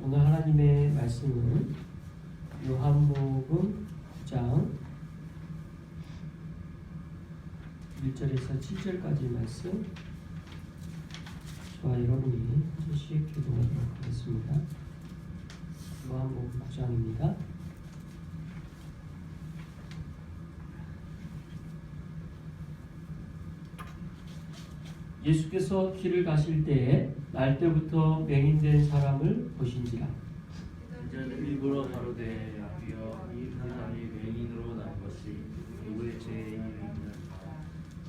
오늘 하나님의 말씀은 요한복음 9장 1절에서 7절까지 말씀, 저와 여러분이 한 절씩 교독하도록 하겠습니다. 요한복음 9장입니다. 예수께서 길을 가실 때에 날 때부터 맹인된 사람을 보신지라. 이제는 일부러 가로되 주여 이 사람이 맹인으로 난 것이 누구의 죄에 있느냐,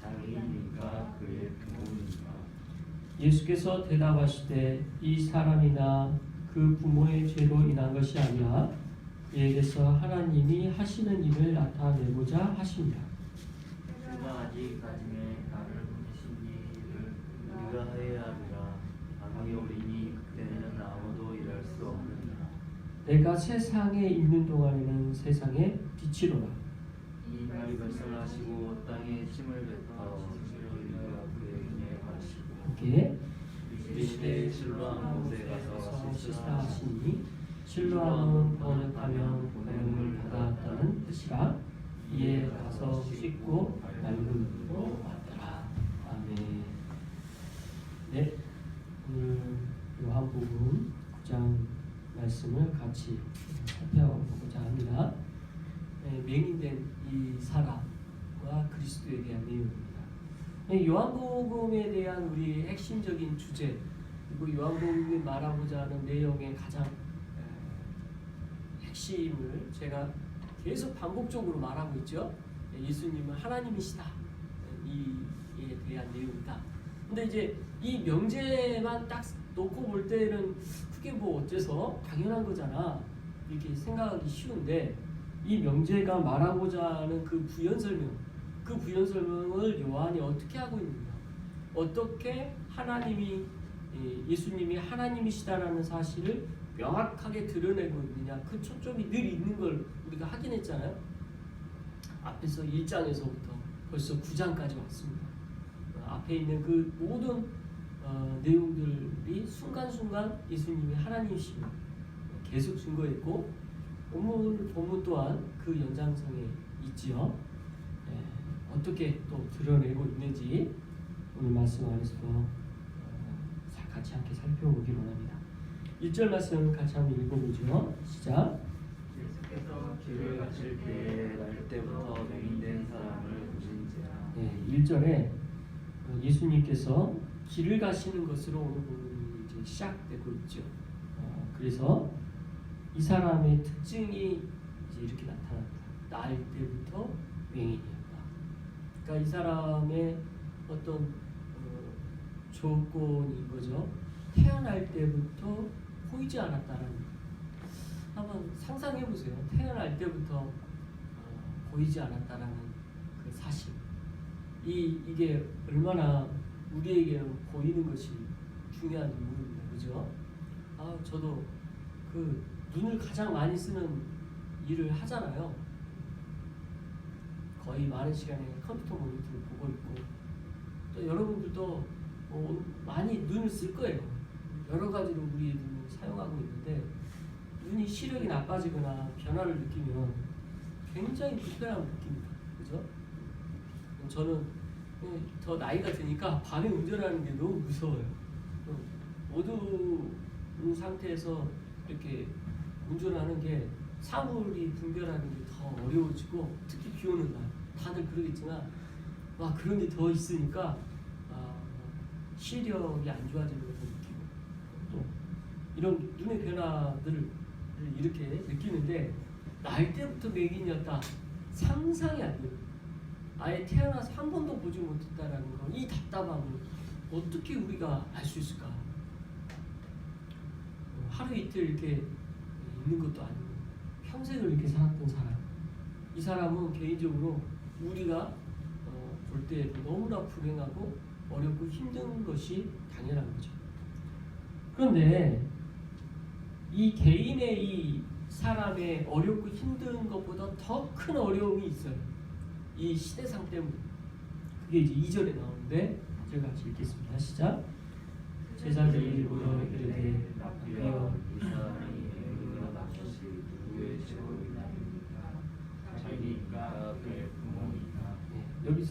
장애인인가 그의 부모인가. 예수께서 대답하시되 이 사람이나 그 부모의 죄로 인한 것이 아니라 그에게서 하나님이 하시는 일을 나타내고자 하십니다. 그가 아직 가짐에 나를 보내신 일을 우리가 해야 하리라. 아기 어리니 그때는 아무도 일할 수 없느니라. 내가 세상에 있는 동안에는 세상의 빛이로라. 이 말이 발설하시고 땅에 침을 뱉어 우리가 그의 은혜에 가르치고 이게 이 시대에 실로암 곳에 가서 씻다 하시니 실로암은 번역하면 보냄을 받았다는 뜻이라. 이에 가서 씻고 맑은 물로 왔더라. 아멘. 네, 오늘 요한복음 9장 말씀을 같이 살펴보고자 합니다. 네, 맹인된 이 사람과 그리스도에 대한 내용입니다. 네, 요한복음에 대한 우리 핵심적인 주제, 그리고 요한복음이 말하고자 하는 내용의 가장 핵심을 제가 계속 반복적으로 말하고 있죠. 예수님은 하나님이시다. 이에 대한 내용이다. 근데 이제 이 명제만 딱 놓고 볼 때는 그게 뭐 어째서 당연한 거잖아 이렇게 생각하기 쉬운데, 이 명제가 말하고자 하는 그 부연 설명을 요한이 어떻게 하고 있느냐, 어떻게 하나님이 예수님이 하나님이시다라는 사실을 명확하게 드러내고 있느냐, 그 초점이 늘 있는 걸 우리가 확인했잖아요. 앞에서 1장에서부터 벌써 9장까지 왔습니다. 앞에 있는 그 모든 내용들이 순간순간 예수님이 하나님이심을 계속 증거했고, 오늘 본문 또한 그 연장선에 있지요. 어떻게 또 드러내고 있는지 오늘 말씀 안에서 같이 함께 살펴보기 원합니다. 1절 말씀 같이 한번 읽어보죠. 시작. 예수께서 길을 가실 때에 날 때부터 맹인된 사람을 보신지라. 1절에 예수님께서 길을 가시는 것으로 오늘 본문이 이제 시작되고 있죠. 그래서 이 사람의 특징이 이제 이렇게 나타납니다. 날 때부터 맹인이었다. 그러니까 이 사람의 어떤 조건이 이거죠. 태어날 때부터 보이지 않았다라는 거. 한번 상상해 보세요. 태어날 때부터 보이지 않았다라는 그 사실. 이게 얼마나 우리에게는 보이는 것이 중요한지 모릅니다. 그죠? 저도 그 눈을 가장 많이 쓰는 일을 하잖아요. 거의 많은 시간에 컴퓨터 모니터를 보고 있고, 또 여러분들도 많이 눈을 쓸 거예요. 여러 가지로 우리 눈을 사용하고 있는데, 눈이 시력이 나빠지거나 변화를 느끼면 굉장히 불편함을 느낍니다. 그죠? 저는 더 나이가 드니까 밤에 운전하는 게 너무 무서워요. 어두운 상태에서 이렇게 운전하는 게 사물이 분별하는 게 더 어려워지고, 특히 비 오는 날 다들 그러겠지만 그런 게 더 있으니까 시력이 안 좋아지는 것을 느끼고, 또 이런 눈의 변화들을 이렇게 느끼는데, 날 때부터 맹인이었다, 상상이 안 돼요. 아예 태어나서 한 번도 보지 못했다라는 건, 이 답답함을 어떻게 우리가 알 수 있을까? 하루 이틀 이렇게 있는 것도 아니고 평생을 이렇게 살았던 사람, 이 사람은 개인적으로 우리가 볼 때 너무나 불행하고 어렵고 힘든 것이 당연한 거죠. 그런데 이 개인의 이 사람의 어렵고 힘든 것보다 더 큰 어려움이 있어요. 이 시대상 때문에. 그게 이제 2절에 나오는데, 제가 같이 읽겠습니다. 시작. 제자들이 모여 이르되 주여 이 사람이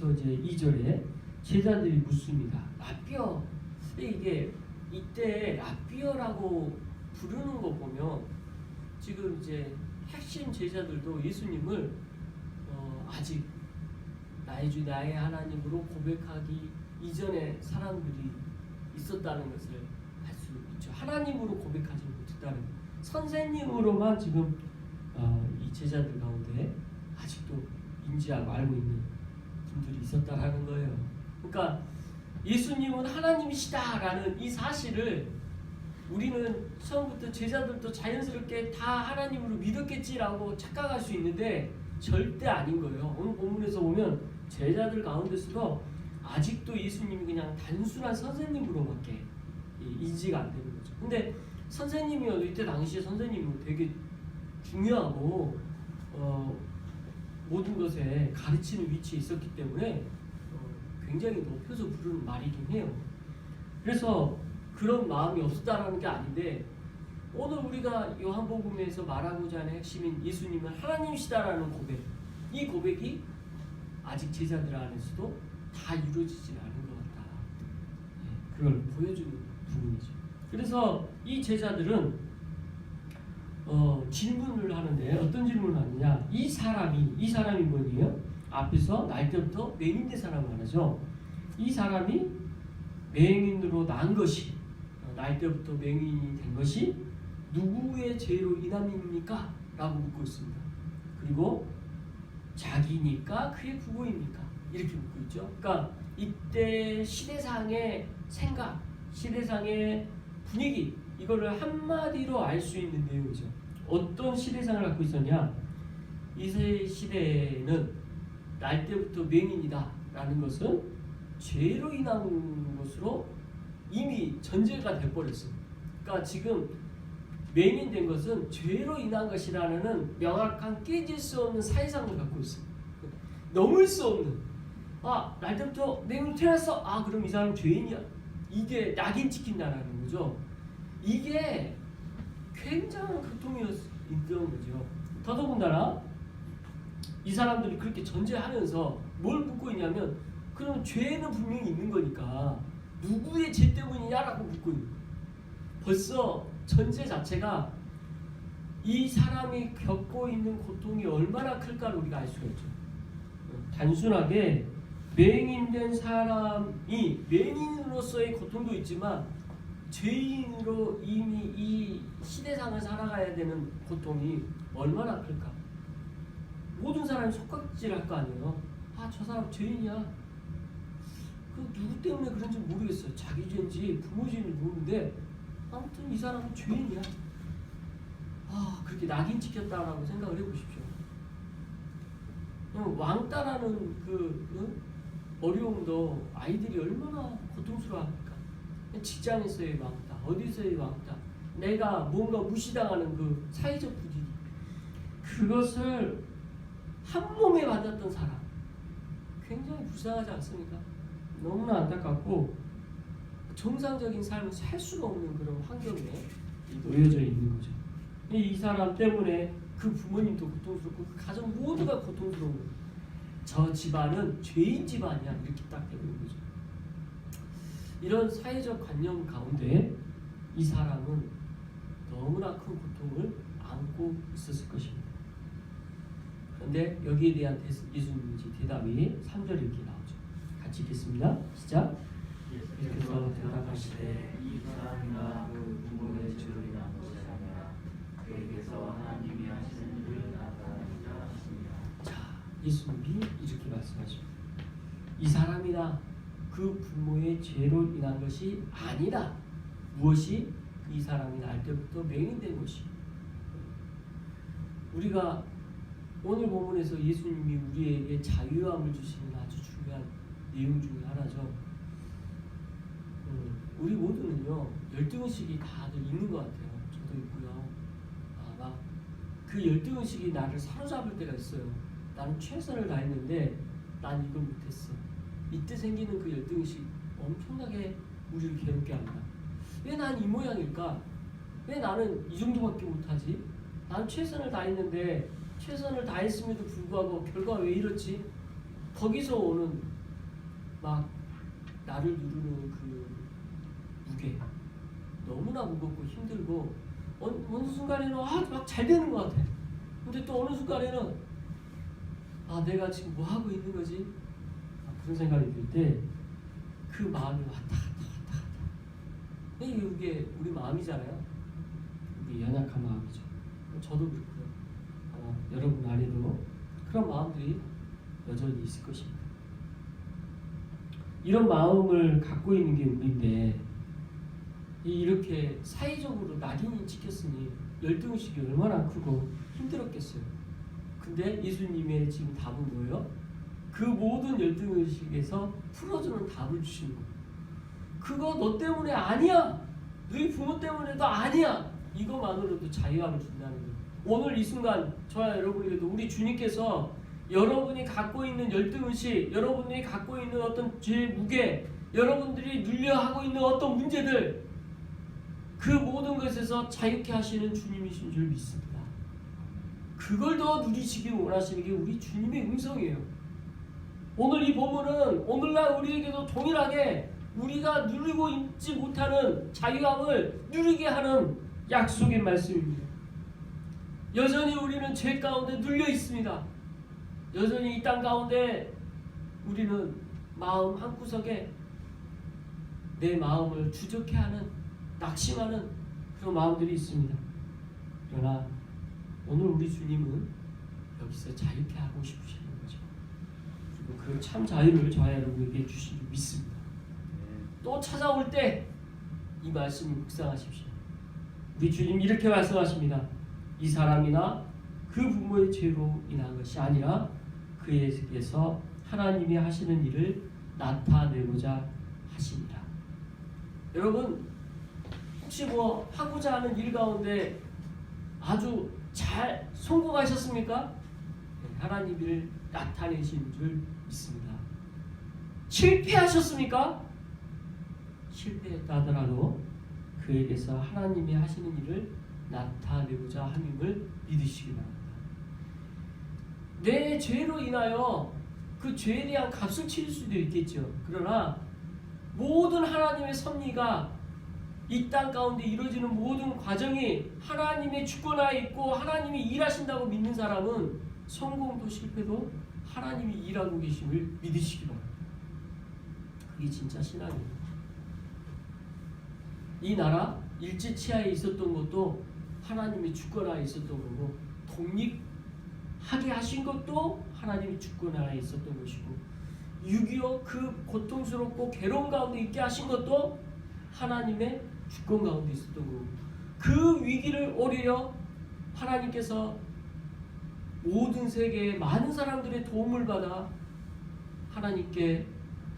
그래서 이제 2절에 제자들이 묻습니다. 라삐어. 이게 이때 라삐어라고 부르는 거 보면 지금 이제 핵심 제자들도 예수님을 아직 나의 주 나의 하나님으로 고백하기 이전에 사람들이 있었다는 것을 알 수 있죠. 하나님으로 고백하지 못했다는 선생님으로만 지금 이 제자들 가운데 아직도 인지하고 알고 있는 분들이 있었다라는 거예요. 그러니까 예수님은 하나님이시다라는 이 사실을 우리는 처음부터 제자들도 자연스럽게 다 하나님으로 믿었겠지라고 착각할 수 있는데 절대 아닌 거예요. 오늘 본문에서 보면 제자들 가운데서도 아직도 예수님이 그냥 단순한 선생님으로밖에 인지가 안 되는 거죠. 근데 선생님이어도 이때 당시에 선생님은 되게 중요하고 모든 것에 가르치는 위치에 있었기 때문에 굉장히 높여서 부르는 말이긴 해요. 그래서 그런 마음이 없었다라는 게 아닌데 오늘 우리가 요한복음에서 말하고자 하는 핵심인 예수님은 하나님이시다라는 고백, 이 고백이 아직 제자들 안에서도 다 이루어지지 않은 것 같다. 그걸 보여주는 부분이죠. 그래서 이 제자들은 질문을 하는데 어떤 질문을 하느냐? 이 사람이 뭐예요? 앞에서 날 때부터 맹인된 사람을 말하죠. 이 사람이 맹인으로 난 것이 날 때부터 맹인이 된 것이 누구의 죄로 인함입니까? 라고 묻고 있습니다. 그리고 자기니까 그의 부모입니까? 이렇게 묻고 있죠. 그러니까 이때 시대상의 생각, 시대상의 분위기 이거를 한마디로 알 수 있는 내용이죠. 어떤 시대상을 갖고 있었냐? 이 시대에는 날 때부터 맹인이다 라는 것은 죄로 인한 것으로 이미 전제가 돼버렸어요. 그러니까 지금 맹인된 것은 죄로 인한 것이라는 명확한 깨질 수 없는 사회상을 갖고 있어요. 넘을 수 없는. 날 때부터 맹인으로 태어났어. 그럼 이 사람 죄인이야. 이게 낙인 찍힌다라는 거죠. 이게 굉장한 고통이었던 거죠. 더더군다나 이 사람들이 그렇게 전제하면서 뭘 묻고 있냐면 그럼 죄는 분명히 있는 거니까 누구의 죄 때문이냐라고 묻고 있는 거예요. 벌써 전제 자체가 이 사람이 겪고 있는 고통이 얼마나 클까를 우리가 알 수가 있죠. 단순하게 맹인된 사람이 맹인으로서의 고통도 있지만 죄인으로 이미 이 시대상을 살아가야 되는 고통이 얼마나 클까. 모든 사람이 속각질할 거 아니에요. 저 사람 죄인이야. 그 누구 때문에 그런지 모르겠어요. 자기 죄인지 부모 죄인지 모르는데 아무튼 이 사람은 죄인이야. 그렇게 낙인 찍혔다라고 생각을 해보십시오. 왕따라는 어려움도 아이들이 얼마나 고통스러워합니까? 직장에서의 왕따, 어디서의 왕따, 내가 뭔가 무시당하는 그 사회적 분위기, 그것을 한 몸에 받았던 사람, 굉장히 불쌍하지 않습니까? 너무나 안타깝고 정상적인 삶을 살 수가 없는 그런 환경에 놓여져 있는 거죠. 이 사람 때문에 그 부모님도 고통스럽고 그 가정 모두가 고통스러운 거예요. 저 집안은 죄인 집안이야, 이렇게 딱 되는 거죠. 이런 사회적 관념 가운데 이 사람은 너무나 큰 고통을 안고 있었을 것입니다. 그런데 여기에 대한 예수님의 대답이 3절에 이렇게 나오죠. 같이 읽겠습니다. 시작. 예수께서 대답하시되 이 사람이나 그 부모의 죄로 인한 것이 아니라 그에게서 하나님이 하시는 일을 나타내고자 하십니다. 예수님이 이렇게 말씀하십니다. 이 사람이나 그 부모의 죄로 인한 것이 아니다. 무엇이? 이 사람이 날 때부터 맹인된 것이. 우리가 오늘 본문에서 예수님이 우리에게 자유함을 주시는 아주 중요한 내용 중에 하나죠. 우리 모두는요, 열등의식이 다들 있는 것 같아요. 저도 있고요. 막 그 열등의식이 나를 사로잡을 때가 있어요. 나는 최선을 다했는데 난 이걸 못했어. 이때 생기는 그 열등의식 엄청나게 우리를 괴롭게 합니다. 왜 난 이 모양일까? 왜 나는 이 정도밖에 못하지? 난 최선을 다했는데 최선을 다했음에도 불구하고 결과가 왜 이렇지? 거기서 오는 막 나를 누르는 그 무게 너무나 무겁고 힘들고 어느 순간에는 막 잘 되는 것 같아. 근데 또 어느 순간에는 내가 지금 뭐 하고 있는 거지? 그런 생각이 들 때 그 마음이 왔다 갔다. 이게 우리 마음이잖아요. 우리 연약한 마음이죠. 저도 그렇고요. 여러분 안에도 그런 마음들이 여전히 있을 것입니다. 이런 마음을 갖고 있는 게 우리인데 이렇게 사회적으로 낙인이 찍혔으니 열등의식이 얼마나 크고 힘들었겠어요. 근데 예수님의 지금 답은 뭐예요? 그 모든 열등의식에서 풀어주는 답을 주시는 거예요. 그거 너 때문에 아니야. 너희 부모 때문에도 아니야. 이거만으로도 자유함을 준다는 거예요. 오늘 이 순간 저와 여러분에게도 우리 주님께서 여러분이 갖고 있는 열등의식, 여러분들이 갖고 있는 어떤 죄의 무게, 여러분들이 눌려하고 있는 어떤 문제들, 그 모든 것에서 자유케 하시는 주님이신 줄 믿습니다. 그걸 더 누리시길 원하시는 게 우리 주님의 음성이에요. 오늘 이 본문은 오늘날 우리에게도 동일하게 우리가 누리고 있지 못하는 자유함을 누리게 하는 약속의 말씀입니다. 여전히 우리는 죄 가운데 눌려 있습니다. 여전히 이 땅 가운데 우리는 마음 한구석에 내 마음을 주저케 하는, 낙심하는 그런 마음들이 있습니다. 그러나 오늘 우리 주님은 여기서 자유케 하고 싶으시는 거죠. 그리고 그 참 자유를 저와 여러분에게 주신 줄 믿습니다. 또 찾아올 때 이 말씀을 묵상하십시오. 우리 주님 이렇게 말씀하십니다. 이 사람이나 그 부모의 죄로 인한 것이 아니라 그에게서 하나님이 하시는 일을 나타내고자 하십니다. 여러분 혹시 뭐 하고자 하는 일 가운데 아주 잘 성공하셨습니까? 하나님 일을 나타내신 줄 믿습니다. 실패하셨습니까? 실패했다 하더라도 그에게서 하나님이 하시는 일을 나타내고자 함임을 믿으시기 바랍니다. 내 죄로 인하여 그 죄에 대한 값을 치를 수도 있겠죠. 그러나 모든 하나님의 섭리가 이 땅 가운데 이루어지는 모든 과정이 하나님의 주권 하에 있고 하나님이 일하신다고 믿는 사람은 성공도 실패도 하나님이 일하고 계심을 믿으시기 바랍니다. 그게 진짜 신앙입니다. 이 나라 일제치하에 있었던 것도 하나님의 주권하에 있었던 거고, 독립하게 하신 것도 하나님의 주권하에 있었던 것이고, 6.25 그 고통스럽고 괴로운 가운데 있게 하신 것도 하나님의 주권 가운데 있었던 거고, 그 위기를 오히려 하나님께서 모든 세계의 많은 사람들의 도움을 받아 하나님께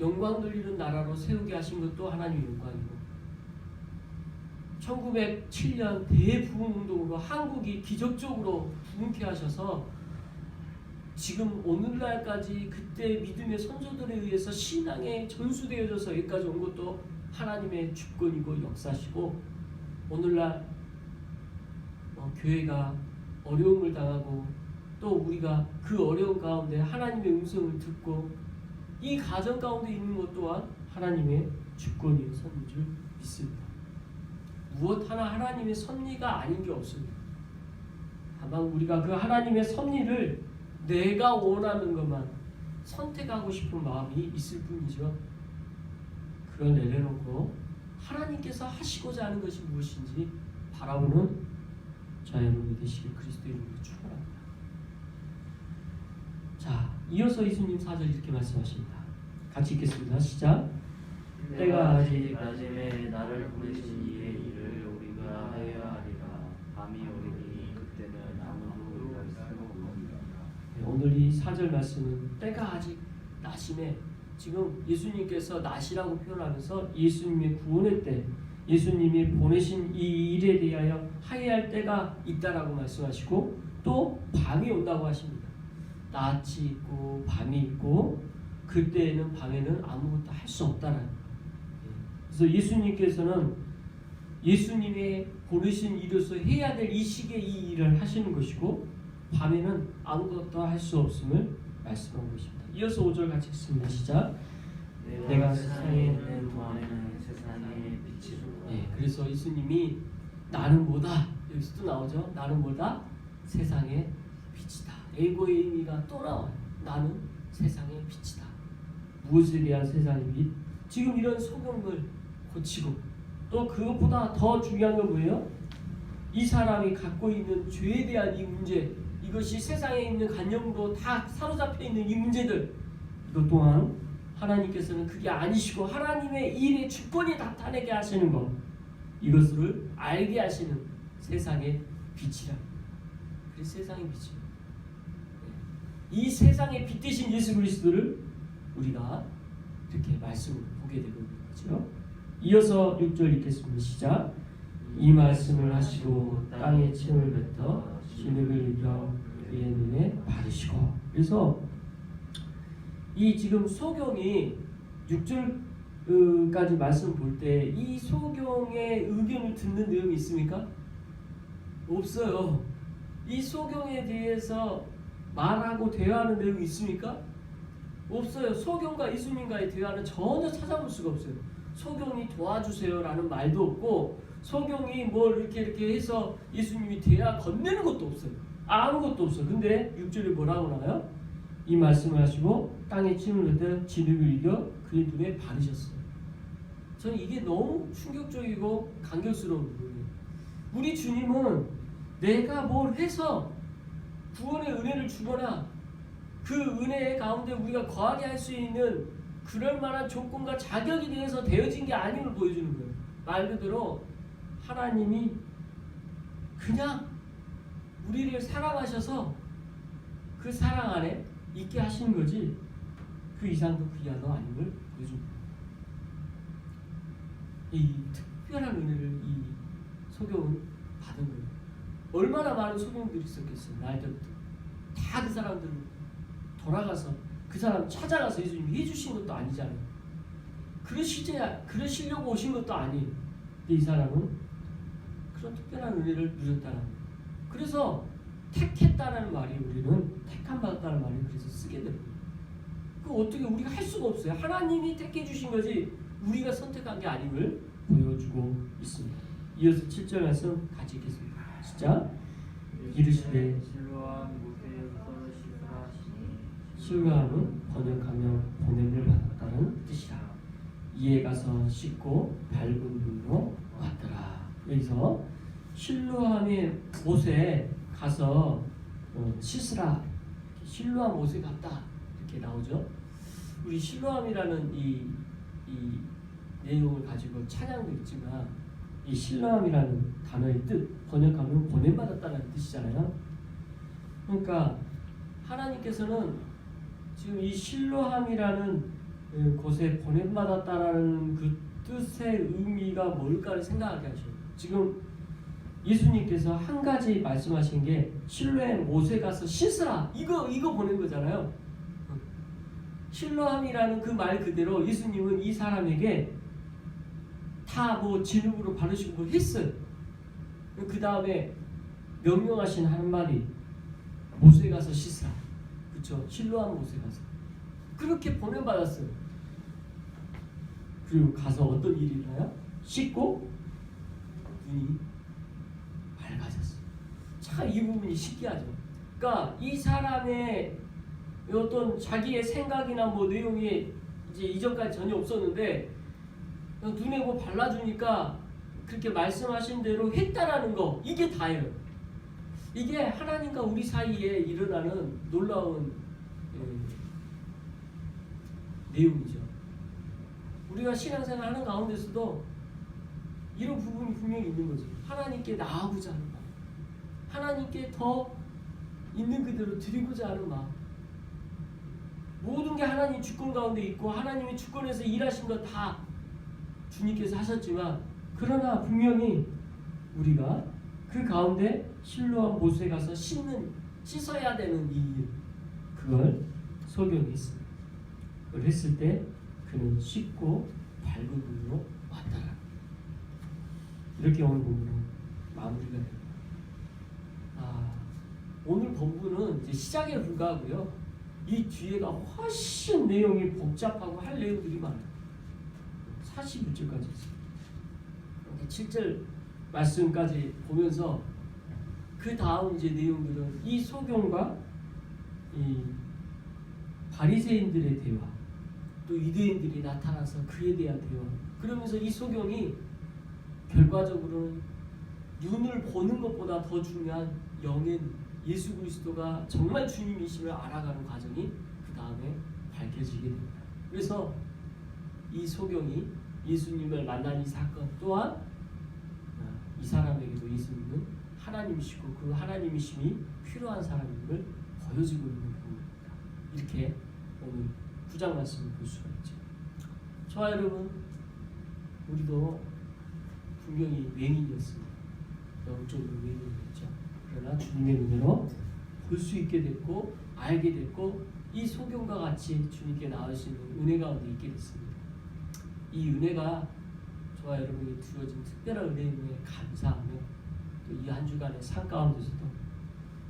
영광 돌리는 나라로 세우게 하신 것도 하나님의 영광이고, 1907년 대부흥운동으로 한국이 기적적으로 부흥케 하셔서 지금 오늘날까지 그때 믿음의 선조들에 의해서 신앙에 전수되어져서 여기까지 온 것도 하나님의 주권이고 역사시고, 오늘날 교회가 어려움을 당하고 또 우리가 그 어려움 가운데 하나님의 음성을 듣고 이 가정 가운데 있는 것 또한 하나님의 주권이요 섭리인 줄 믿습니다. 무엇 하나 하나님의 섭리가 아닌 게 없습니다. 다만 우리가 그 하나님의 섭리를 내가 원하는 것만 선택하고 싶은 마음이 있을 뿐이죠. 그걸 내려놓고 하나님께서 하시고자 하는 것이 무엇인지 바라보는 자 여러분이 되시길 그리스도 이름으로 축원합니다. 자, 이어서 예수님 4절 이렇게 말씀하십니다. 같이 읽겠습니다. 시작. 때가 아직 낮음에 나를 부르신 이의 일을 우리가 하여야 하리라. 밤이 오리니 그때는 아무도 일할 수 없느니라. 오늘 이 4절 말씀은 때가 아직 낮임에, 지금 예수님께서 낮이라고 표현하면서 예수님의 구원의 때, 예수님이 보내신 이 일에 대하여 하여야 할 때가 있다라고 말씀하시고, 또 밤이 온다고 하십니다. 낮이 있고 밤이 있고, 그때에는 밤에는 아무것도 할 수 없다는 거예요. 그래서 예수님께서는 예수님의 보내신 이로서 해야 될 이 시기에 이 일을 하시는 것이고, 밤에는 아무것도 할 수 없음을 말씀하고 있습니다. 이어서 5절 같이 읽습니다. 시작. 내가 세상에 있는 동안에는 세상의 빛이로다. 예, 그래서 예수님이 나는 뭐다 여기서 또 나오죠. 나는 뭐다? 세상의 빛이다. 에고의 의미가 또 나와요. 나는 세상의 빛이다. 무엇에 대한 세상의 빛? 지금 이런 소경을 고치고 또 그것보다 더 중요한 건 뭐예요? 이 사람이 갖고 있는 죄에 대한 이 문제, 이것이 세상에 있는 관념으로 다 사로잡혀 있는 이 문제들, 이것 또한 하나님께서는 그게 아니시고 하나님의 일의 주권이 나타내게 하시는 것, 이것을 알게 하시는 세상의 빛이라. 그래서 세상의 빛이에요. 이 세상의 빛 되신 예수 그리스도를 우리가 이렇게 말씀을 보게 되고 있는 거죠. 이어서 6절 읽겠습니다. 시작. 이 말씀을 하시고 땅에 침을 뱉어 진흙을 이겨 그의 눈에 바르시고. 그래서 이 지금 소경이 6절까지 말씀 볼 때 이 소경의 의견을 듣는 내용이 있습니까? 없어요. 이 소경에 대해서 말하고 대화하는 내용이 있습니까? 없어요. 소경과 예수님과의 대화는 전혀 찾아볼 수가 없어요. 소경이 도와주세요라는 말도 없고 소경이 뭘 이렇게 해서 예수님이 대화 건네는 것도 없어요. 아무것도 없어. 근데 6절에 뭐라고 나와요? 이 말씀을 하시고 땅에 침을 뱉어 진흙을 이겨 그의 눈에 바르셨어요. 저는 이게 너무 충격적이고 감격스러운 거예요. 우리 주님은 내가 뭘 해서 구원의 은혜를 주거나 그 은혜 가운데 우리가 거하게 할 수 있는 그럴 만한 조건과 자격이 되어서 되어진 게 아님을 보여주는 거예요. 말 그대로 하나님이 그냥 우리를 사랑하셔서 그 사랑 안에 있게 하시는 거지 그 이상도 그 이하도 아님을 보여줍니다. 이 특별한 은혜를 이 소경은 받은 거예요. 얼마나 많은 소경들이 있었겠어요. 날 때부터 다 그 사람들 돌아가서 그 사람 찾아가서 예수님이 해주신 것도 아니잖아요. 그러시려고 오신 것도 아니에요. 근데 이 사람은 그런 특별한 은혜를 누렸다는 거예요. 그래서 택했다는 말이 우리는 택함 받았다는 말이 그래서 쓰게 됩니다. 그 어떻게 우리가 할 수가 없어요. 하나님이 택해 주신 거지 우리가 선택한 게 아님을 보여주고 있습니다. 이어서 7절 말씀 같이 읽겠습니다. 시작. 이르시되 신뢰함은 번역하며 보냄을 받았다는 뜻이라. 이에 가서 씻고 밝은 눈으로 왔더라. 여기서 실로암의 못에 가서 씻으라. 실로암 못에 갔다 이렇게 나오죠. 우리 실로암이라는 이 내용을 가지고 찬양도 있지만 이 실로암이라는 단어의 뜻 번역하면 보냄받았다는 뜻이잖아요. 그러니까 하나님께서는 지금 이 실로함이라는 곳에 보냄받았다라는 그 뜻의 의미가 뭘까를 생각하게 하셔요. 지금 예수님께서 한 가지 말씀하신 게 실로의 못에 가서 씻으라 이거 보낸 거잖아요. 실로함이라는 그 말 그대로 예수님은 이 사람에게 다 뭐 진흙으로 바르시고 뭐 했어요. 그 다음에 명령하신 한마디 못에 가서 씻으라. 그렇죠? 실로암 못에 가서 그렇게 보냄받았어요. 그리고 가서 어떤 일이 일어나요? 씻고 눈이 밝아졌어요. 참 이 부분이 신기하죠. 그러니까 이 사람의 어떤 자기의 생각이나 뭐 내용이 이제 이전까지 전혀 없었는데 눈에 뭐 발라주니까 그렇게 말씀하신 대로 했다라는 거 이게 다예요. 이게 하나님과 우리 사이에 일어나는 놀라운 내용이죠. 우리가 신앙생활 하는 가운데서도 이런 부분이 분명히 있는 거죠. 하나님께 나아가고자 하는 마음, 하나님께 더 있는 그대로 드리고자 하는 마음. 모든 게 하나님 주권 가운데 있고 하나님의 주권에서 일하신 것 다 주님께서 하셨지만 그러나 분명히 우리가 그 가운데 실로암 못에 가서 씻어야 되는 이 일, 그걸 소경이 했습니다. 그걸 했을 때 그는 씻고 밝은 눈으로 왔더라. 이렇게 오늘 본문은 마무리가 됩니다. 오늘 본문은 이제 시작에 불과하고요. 이 뒤에가 훨씬 내용이 복잡하고 할 내용들이 많아요. 41절까지 이렇게 7절 말씀까지 보면서 그 다음 이제 내용들은 이 소경과 이 바리새인들의 대화, 또 유대인들이 나타나서 그에 대한 대화. 그러면서 이 소경이 결과적으로는 눈을 보는 것보다 더 중요한 영인 예수 그리스도가 정말 주님이심을 알아가는 과정이 그 다음에 밝혀지게 됩니다. 그래서 이 소경이 예수님을 만난 이 사건 또한 이 사람에게도 예수님은 하나님이시고 그 하나님이심이 필요한 사람임을 보여주고 있는 부분입니다. 이렇게 오늘 9장 말씀을 볼 수가 있죠. 저와 여러분, 우리도 분명히 맹인이었습니다. 영적으로 맹인이었죠. 그러나 주님의 은혜로 볼 수 있게 됐고 알게 됐고 이 소경과 같이 주님께 나올 수 있는 은혜 가운데 있게 됐습니다. 이 은혜가 저와 여러분이 주어진 특별한 은혜임에 감사하며 또 이 한 주간의 삶 가운데서도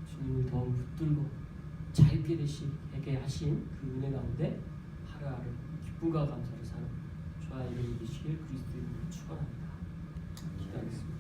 주님을 더욱 붙들고 자유케 되시게 하신 그 은혜 가운데 하루하루 기쁨과 감사를 사는 저와 여러분이 되시길 그리스도의 이름으로 축원합니다. 기도하겠습니다.